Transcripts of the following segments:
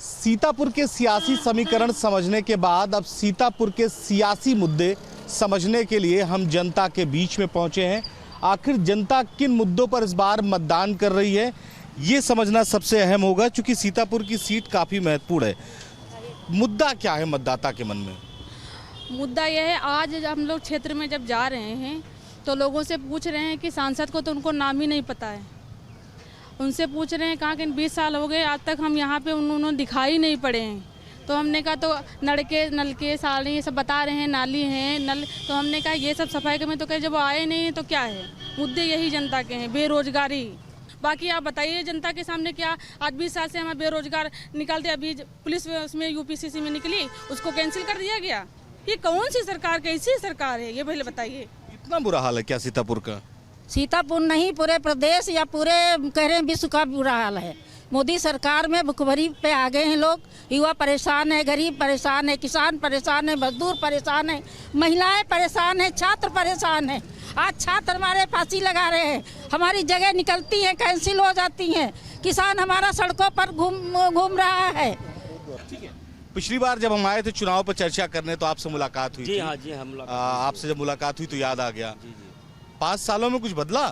सीतापुर के सियासी समीकरण समझने के बाद अब सीतापुर के सियासी मुद्दे समझने के लिए हम जनता के बीच में पहुंचे हैं। आखिर जनता किन मुद्दों पर इस बार मतदान कर रही है, ये समझना सबसे अहम होगा, क्योंकि सीतापुर की सीट काफ़ी महत्वपूर्ण है। मुद्दा क्या है मतदाता के मन में? मुद्दा यह है, आज हम लोग क्षेत्र में जब जा रहे हैं तो लोगों से पूछ रहे हैं कि सांसद को तो उनको नाम ही नहीं पता है। उनसे पूछ रहे हैं कहाँ कि 20 साल हो गए, आज तक हम यहाँ पे उन्होंने दिखाई नहीं पड़े हैं। तो हमने कहा तो नलके साले ये सब बता रहे हैं, नाली हैं नल, तो हमने कहा ये सब सफाई के में, तो कहे जब वो आए नहीं तो क्या है। मुद्दे यही जनता के हैं, बेरोजगारी। बाकी आप बताइए जनता के सामने क्या, आज 20 साल से हमें बेरोजगार निकालते, अभी पुलिस उसमें यूपीसीसी में निकली, उसको कैंसिल कर दिया गया। ये कौन सी सरकार, कैसी सरकार है ये पहले बताइए। इतना बुरा हाल है क्या सीतापुर का? सीतापुर नहीं, पूरे प्रदेश या पूरे कह रहे हैं विश्व का बुरा हाल है। मोदी सरकार में भुखमरी पे आ गए हैं लोग। युवा परेशान है, गरीब परेशान है, किसान परेशान है, मजदूर परेशान है, महिलाएं परेशान है, छात्र परेशान है। आज छात्र हमारे फांसी लगा रहे हैं, हमारी जगह निकलती है कैंसिल हो जाती हैं, किसान हमारा सड़कों पर घूम रहा है। ठीक है, पिछली बार जब हम आए थे चुनाव पर चर्चा करने तो आपसे मुलाकात हुई थी। हाँ जी, हम आपसे जब मुलाकात हुई तो याद आ गया। 5 सालों में कुछ बदला?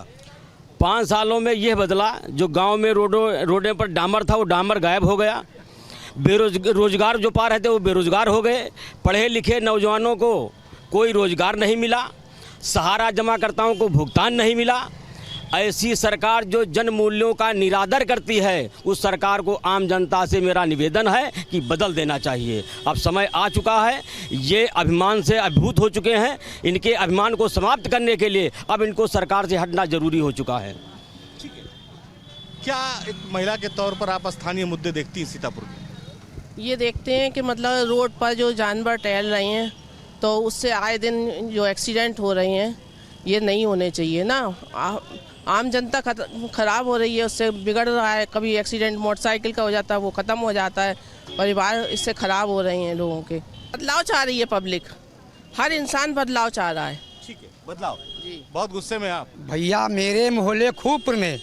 5 सालों में यह बदला, जो गांव में रोडे पर डामर था वो डामर गायब हो गया। रोजगार जो पा रहे थे वो बेरोजगार हो गए। पढ़े लिखे नौजवानों को कोई रोजगार नहीं मिला, सहारा जमाकर्ताओं को भुगतान नहीं मिला। ऐसी सरकार जो जन मूल्यों का निरादर करती है, उस सरकार को आम जनता से मेरा निवेदन है कि बदल देना चाहिए। अब समय आ चुका है, ये अभिमान से अभिभूत हो चुके हैं। इनके अभिमान को समाप्त करने के लिए अब इनको सरकार से हटना जरूरी हो चुका है। ठीक है, क्या एक महिला के तौर पर आप स्थानीय मुद्दे देखती हैं सीतापुर के? ये देखते हैं कि मतलब रोड पर जो जानवर टहल रहे हैं तो उससे आए दिन जो एक्सीडेंट हो रहे हैं ये नहीं होने चाहिए ना। आम जनता खराब हो रही है, उससे बिगड़ रहा है। कभी एक्सीडेंट मोटरसाइकिल का हो जाता है, वो ख़त्म हो जाता है। परिवार इससे ख़राब हो रहे हैं लोगों के। बदलाव चाह रही है पब्लिक, हर इंसान बदलाव चाह रहा है। ठीक है, बदलाव जी। बहुत गुस्से में आप? भैया मेरे मोहल्ले खूबपुर में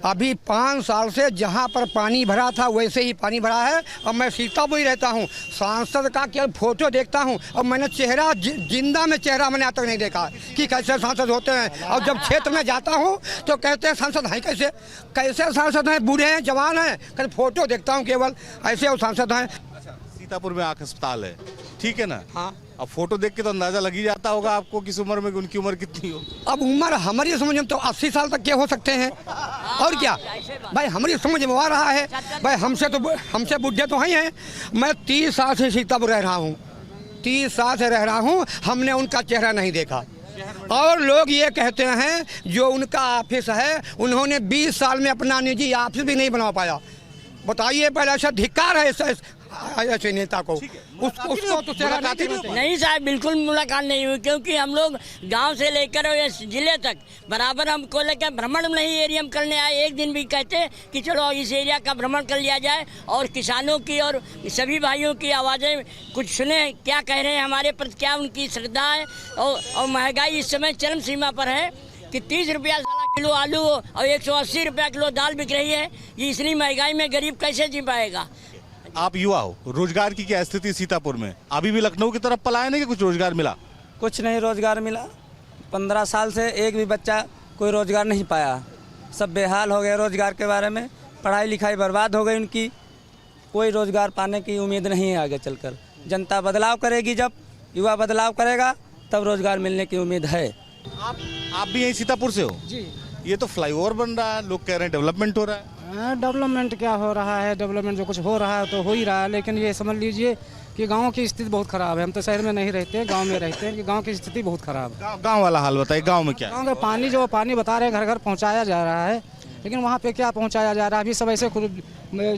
अभी 5 साल से जहाँ पर पानी भरा था वैसे ही पानी भरा है। अब मैं सीतापुर ही रहता हूँ, सांसद का केवल फोटो देखता हूँ और मैंने चेहरा जिंदा में चेहरा मैंने आज तक नहीं देखा कि कैसे सांसद होते हैं। और जब क्षेत्र में जाता हूँ तो कहते हैं सांसद हैं कैसे कैसे सांसद हैं, बूढ़े हैं जवान हैं, कल फोटो देखता हूँ केवल ऐसे वो सांसद हैं। सीतापुर में आँख अस्पताल है, ठीक है ना? हाँ, अब फोटो देख के तो अंदाजा लग ही जाता होगा आपको किस उम्र में उनकी उम्र कितनी हो। अब उम्र हमारी समझ में तो 80 साल तक के हो सकते हैं, और क्या भाई हमारी समझ में आ रहा है। भाई हमसे बुढ़े तो हैं। मैं 30 साल से सीतापुर रह रहा हूँ, 30 साल से रह रहा हूँ, हमने उनका चेहरा नहीं देखा। और लोग ये कहते हैं जो उनका ऑफिस है उन्होंने 20 साल में अपना निजी ऑफिस भी नहीं बना पाया। बताइए, पहले ऐसा धिक्कार है ऐसे नेता को, उसको तो चेहरा नहीं साहब, बिल्कुल मुलाकात नहीं हुई, क्योंकि हम लोग गांव से लेकर जिले तक बराबर हमको लेकर भ्रमण नहीं एरिया में करने आए। एक दिन भी कहते कि चलो इस एरिया का भ्रमण कर लिया जाए और किसानों की और सभी भाइयों की आवाज़ें कुछ सुने, क्या कह रहे हैं हमारे प्रति, क्या उनकी श्रद्धा है। और महंगाई इस समय चरम सीमा पर है कि 30 रुपया किलो आलू और 180 रुपया किलो दाल बिक रही है। ये इतनी महंगाई में गरीब कैसे जी पाएगा? आप युवा हो, रोजगार की क्या स्थिति सीतापुर में? अभी भी लखनऊ की तरफ पलायन है कि कुछ रोजगार मिला? कुछ नहीं रोजगार मिला। 15 साल से एक भी बच्चा कोई रोजगार नहीं पाया। सब बेहाल हो गए रोजगार के बारे में, पढ़ाई लिखाई बर्बाद हो गई उनकी। कोई रोजगार पाने की उम्मीद नहीं है आगे चलकर। जनता बदलाव करेगी, जब युवा बदलाव करेगा तब रोजगार मिलने की उम्मीद है। आप भी यही सीतापुर से हो? जी। ये तो फ्लाईओवर बन रहा है, लोग कह रहे हैं डेवलपमेंट हो रहा है। डेवलपमेंट क्या हो रहा है, डेवलपमेंट जो कुछ हो रहा है तो हो ही रहा है, लेकिन ये समझ लीजिए कि गांव की स्थिति बहुत खराब है। हम तो शहर में नहीं रहते, गांव में रहते हैं, कि गांव की स्थिति बहुत खराब है। गांव वाला हाल बताइए, गांव में क्या? गांव का पानी बता रहे हैं घर घर पहुंचाया जा रहा है, लेकिन वहाँ पे क्या पहुंचाया जा रहा है? अभी सब ऐसे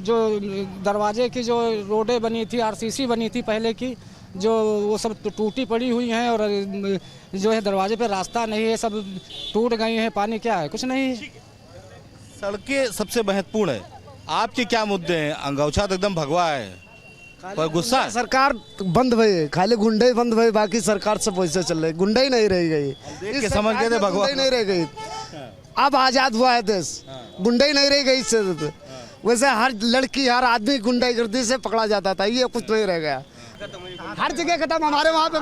जो दरवाजे की जो रोडें बनी थी, RCC बनी थी पहले की, जो वो सब टूटी पड़ी हुई हैं, और जो है दरवाजे पे रास्ता नहीं है, सब टूट गई हैं। पानी क्या है? कुछ नहीं। सड़कें सबसे महत्वपूर्ण है। आपके क्या मुद्दे हैं? अंगौछा तो एकदम भगवा है, पर गुस्सा है। सरकार बंद भई, खाली गुंडे बंद भई, बाकी सरकार सब वैसे चल रही, गुंडे ही नहीं रह गई। देख के समझ गए थे भगवा नहीं रह गई। अब आजाद हुआ है देश, गुंडे ही नहीं रह गई इससे। वैसे हर लड़की हर आदमी गुंडागर्दी से पकड़ा जाता था, ये कुछ नहीं रह गया। हर जगह खत्म। हमारे वहाँ पे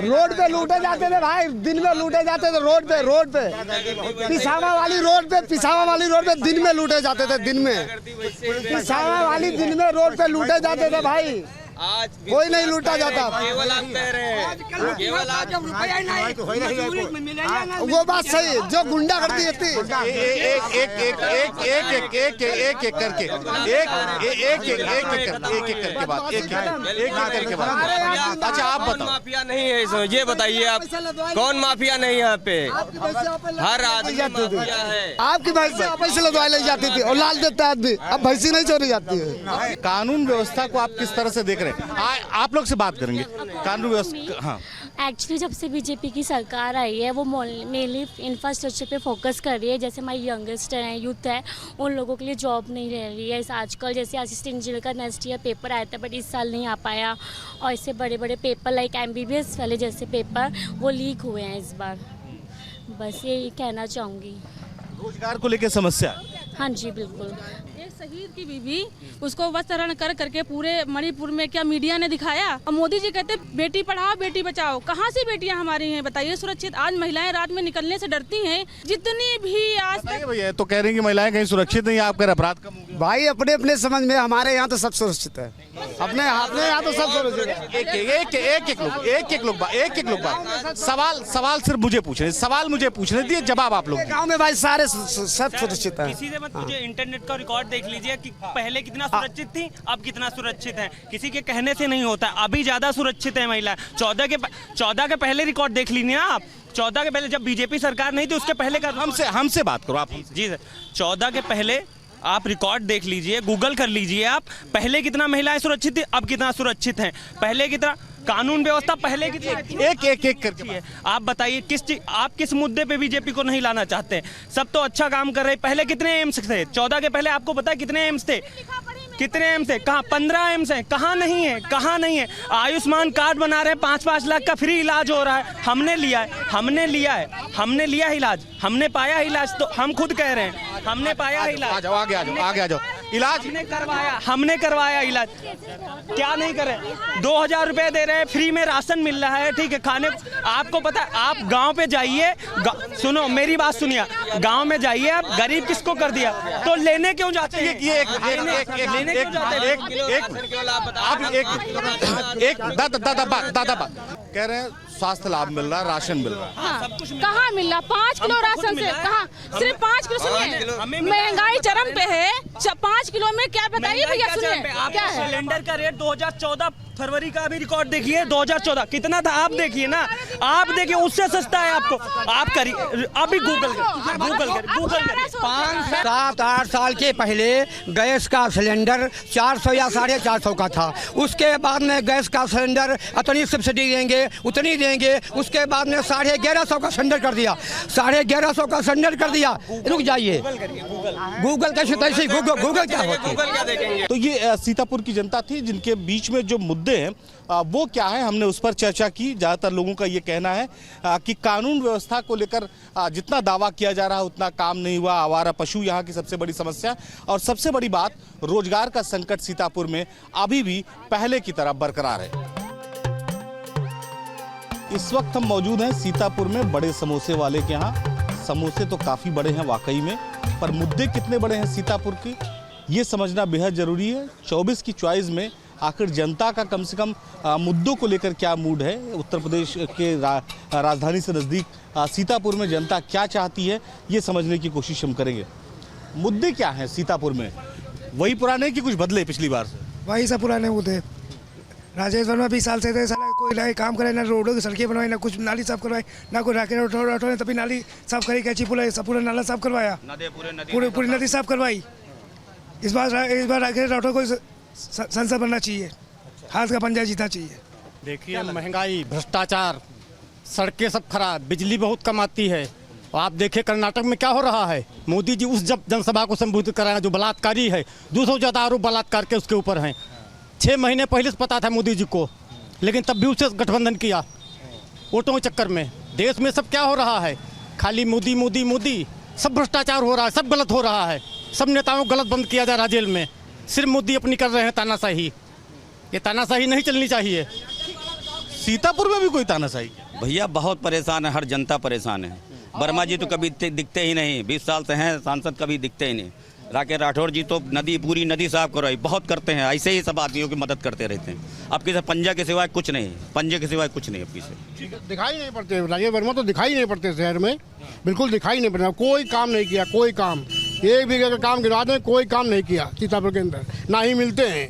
रोड पे लूटे जाते थे भाई, दिन में लूटे जाते थे रोड पे पिसावा वाली रोड पे दिन में लूटे जाते थे। दिन में पिसावा वाली दिन में रोड पे लूटे जाते थे भाई, आज कोई नहीं लूटा जाता। केवल आप कह रहे हैं, केवल आप वो बात सही, जो गुंडा करती थी एक करके बात। अच्छा आप बताओ, माफिया नहीं है इसमें, ये बताइए आप कौन माफिया नहीं है यहाँ पे? हर आदमी माफिया है। आपकी भैंस से पैसे लदवाई ले जाती थी और लाल देता आदमी, अब भैंसी नहीं चोरी जाती है। कानून व्यवस्था को आप किस तरह से देख रहे हैं? आप लोग से बात करेंगे कानून व्यवस्था। हाँ, एक्चुअली जब से बीजेपी की सरकार आई है वो मेनली इंफ्रास्ट्रक्चर पे फोकस कर रही है। जैसे हमारे यंगस्टर हैं, यूथ है, उन लोगों के लिए जॉब नहीं रह रही है। आजकल जैसे असिस्टेंट इंजीनियर का नेक्स्ट ईयर पेपर आया था बट इस साल नहीं आ पाया, और इससे बड़े बड़े पेपर लाइक MBBS वाले जैसे पेपर वो लीक हुए हैं इस बार। बस यही कहना चाहूँगी। रोजगार को लेकर समस्या? हाँ जी बिल्कुल। एक शहीद की बीवी, उसको वस्त्रण कर करके पूरे मणिपुर में क्या मीडिया ने दिखाया, और मोदी जी कहते बेटी पढ़ाओ बेटी बचाओ। कहाँ से बेटियां हमारी हैं बताइए सुरक्षित? आज महिलाएं रात में निकलने से डरती हैं। जितनी भी आज तक भैया तो कह रहे हैं कि महिलाएं कहीं सुरक्षित नहीं, आप कह रहे अपराध कम हो गया। भाई अपने अपने समझ में, हमारे यहाँ तो सब सुरक्षित है, अपने यहाँ तो सब सुरक्षित है। एक लोग बात सवाल सिर्फ मुझे पूछ रहे, सवाल मुझे पूछने दिए, जवाब आप लोग। गाँव में भाई सारे सब सुरक्षित है। किसी से मत पूछिए, इंटरनेट का रिकॉर्ड देख लीजिए कि पहले कितना सुरक्षित थी, अब कितना सुरक्षित है। किसी के कहने से नहीं होता, अभी ज्यादा सुरक्षित है महिला। 14 के पहले रिकॉर्ड देख लीजिए ना आप। 14 के पहले जब बीजेपी सरकार नहीं थी उसके पहले का हमसे बात करो आप। जी सर, 14 के पहले आप रिकॉर्ड देख लीजिए, गूगल कर लीजिए आप, पहले कितना महिलाएं सुरक्षित थी, अब कितना सुरक्षित हैं। पहले कितना कानून व्यवस्था पहले की एक करके आप बताइए आप किस मुद्दे पे बीजेपी को नहीं लाना चाहते हैं? सब तो अच्छा काम कर रहे हैं। पहले कितने एम्स थे? 14 के पहले आपको पता है कितने एम्स थे? कितने एम्स थे? कहाँ 15 एम्स हैं? कहाँ नहीं है? कहाँ नहीं है? आयुष्मान कार्ड बना रहे हैं, 5-5 लाख का फ्री इलाज हो रहा है। हमने लिया है इलाज, हमने पाया इलाज, तो हम खुद कह रहे हैं हमने पाया इलाज। आगे आ जाओ। इलाज हमने करवाया इलाज। क्या नहीं करे? 2000 रुपए दे रहे हैं, फ्री में राशन मिल रहा है, ठीक है, खाने। आपको पता है, आप गांव पे जाइए, सुनो मेरी बात सुनिए, गांव में जाइए आप, गरीब किसको कर दिया तो लेने क्यों जाते हैं? दादा कह रहे हैं स्वास्थ्य लाभ मिल रहा है, राशन मिल रहा है। हाँ, कहाँ मिल रहा? 5 किलो राशन से कहाँ? सिर्फ 5 किलो। सुनिए, महंगाई चरम पे है। 5 किलो में क्या बताइए भैया? सुनिए क्या है? सिलेंडर का रेट 2014 फरवरी का अभी रिकॉर्ड देखिए, 2014 कितना था आप देखिए ना, आप देखिए, उससे सस्ता है आपको। आप करिए अभी गूगल कर 5-7-8 साल के पहले गैस का सिलेंडर 400 या 450 का था। उसके बाद में गैस का सिलेंडर इतनी सब्सिडी देंगे, उतनी देंगे, उसके बाद में 1150 का सिलेंडर कर दिया, 1150 का सिलेंडर कर दिया। रुक जाइए, गूगल कैसे तैसे गूगल क्या होता है? तो ये सीतापुर की जनता थी जिनके बीच में जो मुद्दे हैं वो क्या है, हमने उस पर चर्चा की। ज़्यादातर लोगों का ये कहना है कि कानून व्यवस्था को लेकर जितना दावा किया जा रहा है उतना काम नहीं हुआ। आवारा पशु यहाँ की सबसे बड़ी समस्या, और सबसे बड़ी बात रोजगार का संकट सीतापुर में अभी भी पहले की तरह बरकरार है। इस वक्त हम मौजूद हैं सीतापुर में बड़े समोसे वाले के यहाँ। समोसे तो काफ़ी बड़े हैं वाकई में, पर मुद्दे कितने बड़े हैं सीतापुर की ये समझना बेहद ज़रूरी है। 24 की चॉइस में आखिर जनता का कम से कम मुद्दों को लेकर क्या मूड है। उत्तर प्रदेश के राजधानी से नज़दीक सीतापुर में जनता क्या चाहती है ये समझने की कोशिश हम करेंगे। मुद्दे क्या हैं सीतापुर में? वही पुराने कि कुछ बदले पिछली बार से? वही सब पुराने मुद्दे। राजेश वर्मा 20 साल से थे, साला कोई ना काम करे, ना रोडों की सड़कें बनवाई, ना कुछ नाली साफ करवाई, ना कोई राकेट ने तभी नाली साफ करी, कैची पुला सब पूरा नाला साफ करवाया, पूरी नदी साफ करवाई। इस बार राकेश राठौर को संसद बनना चाहिए, हाथ का पंजा जीतना चाहिए। देखिए महंगाई, भ्रष्टाचार, सड़कें सब खराब, बिजली बहुत कम आती है। आप देखिए कर्नाटक में क्या हो रहा है। मोदी जी उस जब जनसभा को संबोधित कराया जो बलात्कारी है, 200 ज़्यादा आरोप बलात्कार के उसके ऊपर हैं। 6 महीने पहले से पता था मोदी जी को, लेकिन तब भी उसे गठबंधन किया वोटों के चक्कर में। देश में सब क्या हो रहा है, खाली मोदी मोदी मोदी, सब भ्रष्टाचार हो रहा है, सब गलत हो रहा है। सब नेताओं को गलत बंद किया जा रहा है जेल में। सिर्फ मोदी अपनी कर रहे हैं तानाशाही। ये तानाशाही नहीं चलनी चाहिए। सीतापुर में भी कोई तानाशाही? भैया बहुत परेशान है, हर जनता परेशान है। वर्मा जी तो कभी दिखते ही नहीं, 20 साल से हैं सांसद, कभी दिखते ही नहीं। राकेश राठौर जी तो पूरी नदी साफ करवाई, बहुत करते हैं, ऐसे ही सब आदमियों की मदद करते रहते हैं। अब किसी पंजा के सिवाय कुछ नहीं, पंजे के सिवाय कुछ नहीं अब किसी। दिखाई नहीं पड़ते राकेश वर्मा तो, दिखाई नहीं पड़ते शहर में, बिल्कुल दिखाई नहीं पड़ता। कोई काम नहीं किया, कोई काम, एक भी अगर काम गिरा दें, कोई काम नहीं किया सीतापुर के अंदर, ना ही मिलते हैं।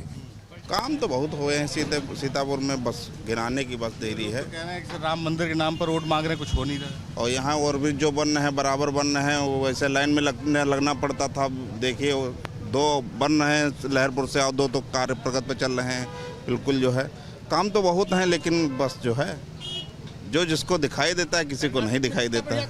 काम तो बहुत हुए हैं सीतापुर में, बस गिराने की बस देरी है। कहना है कि राम मंदिर के नाम पर वोट मांग रहे हैं, कुछ हो नहीं रहा। और यहाँ और भी जो बन रहे हैं बराबर बन रहे हैं, वो वैसे लाइन में लगना पड़ता था। देखिए 2 बन रहे हैं लहरपुर से, और 2 तो कार्य प्रगति पे चल रहे हैं। बिल्कुल जो है काम तो बहुत हैं, लेकिन बस जो है जो जिसको दिखाई देता है किसी को नहीं दिखाई देता है।